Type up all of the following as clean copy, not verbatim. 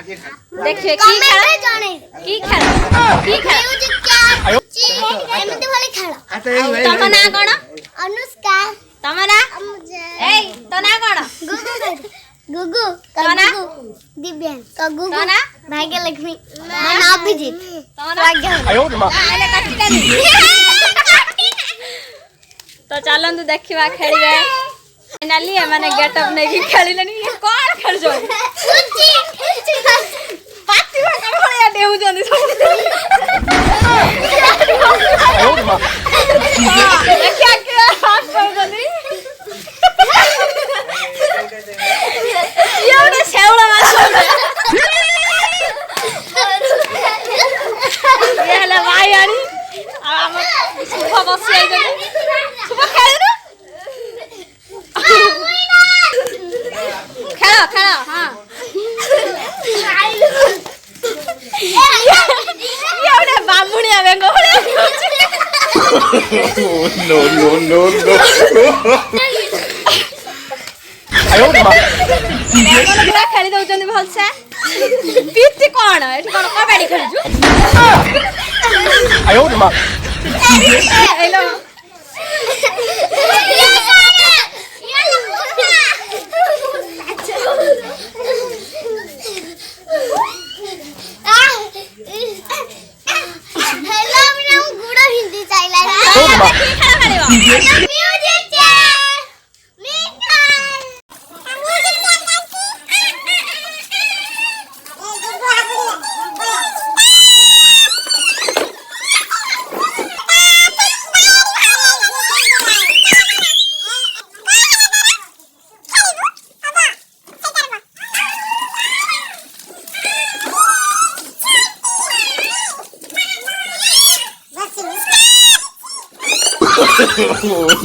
देखिए की खेल एमती भली खेल तम ना कोन अनुष्का तम ना ए तो ना कोन गुगु तो ना दिव्यांग तो गुगु तो ना भाग्यलक्ष्मी ना अभिजीत तो ना आले काटिटानी तो चलंतु देखिबा खेलिबे फाइनली माने गेटअप नै कि खेलिलेनी कोन खेल जो पाती भाकर भलिया देउ जनी सब देखिया के हाथ पर जनी एवढे शेवळा मास ये हला भाई आनी हम शुभ बसी आई जनी शुभ खेलनु खेलो खेलो हां ये उड़े बामुनिया बेंगो भले no no no no आयो मां बेंगो खेली दउचंदी भलसे पीती कोन एठी कोन कबड्डी खेलजु आयो मां hello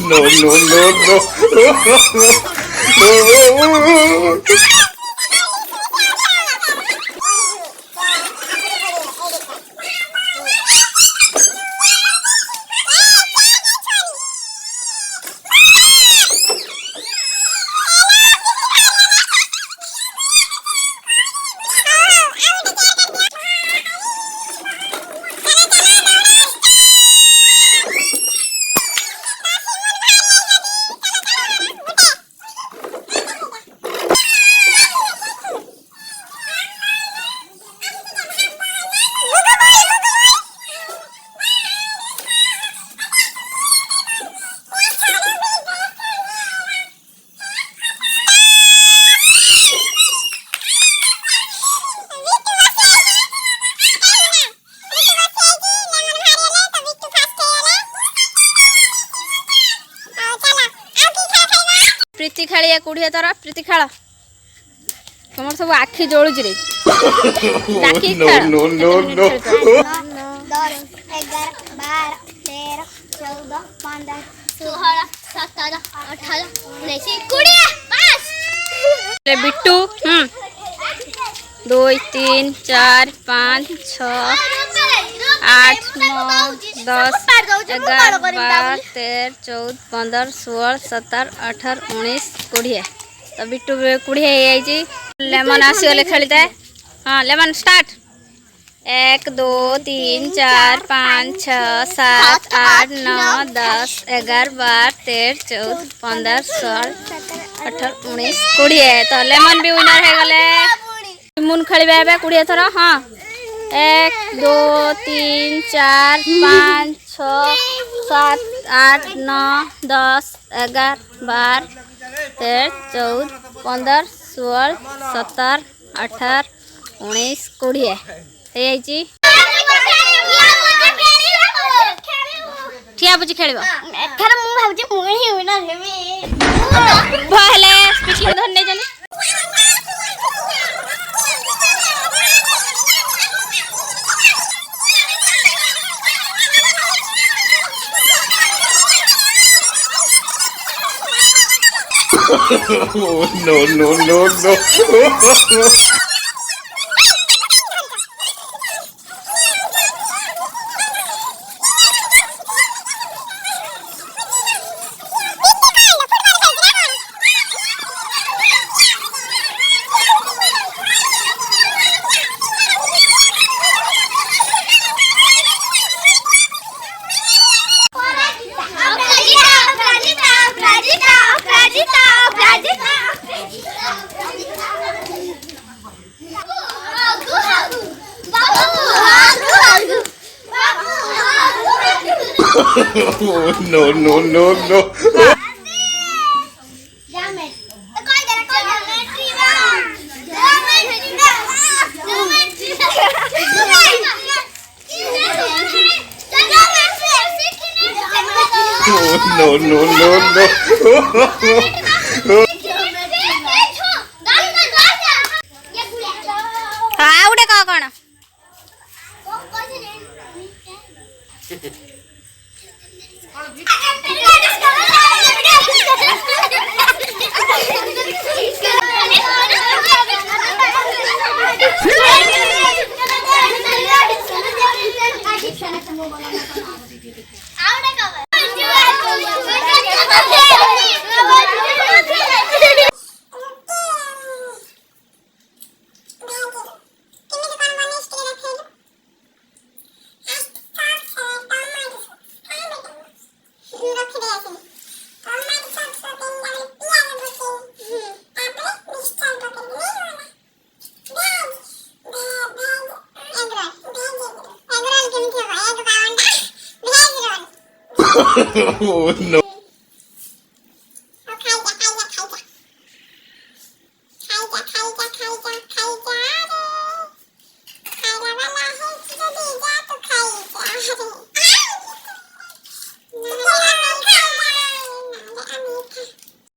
no no no no प्रीति खेलिया कुड़िया तोरा प्रीति खेल तुम सब आखि जोड़ुच रे डाकी खेल no no no 10 11 12 13 14 15 16 17 18 19 20 पास ले बिट्टू 2 3 4 5 6 8 9 10 11 12 13 14 15 16 17 18 19 20 तो बिट्टू 20 है लेमन आसी गले खेलते हाँ लेमन स्टार्ट 1 2 3 4 5 6 7 8 9 10 11 12 13 14 15 16 18 19 20 तो लेमन भी विनर है गले मुन खेलिबे एबे 20 थरा हाँ 1 2 3 4 5 6 7 8 9 10 11 12 13 14 15 16 17 18 19 20 ହେଇଯାଇଛି ଠିଆ ବୁଝି ଖେଳିବ ଏଥର ମୁଁ ଭାବୁଛି ମୁଁ ହିଁ ୱିନର ହେବି ଭଲେ ସ୍ପିକିଂ ଧରି ନେଇଛନ୍ତି no no no no no, no, no, no. No, no, no, no. ଆଉ ଗୋଟେ କହ କ'ଣ? No.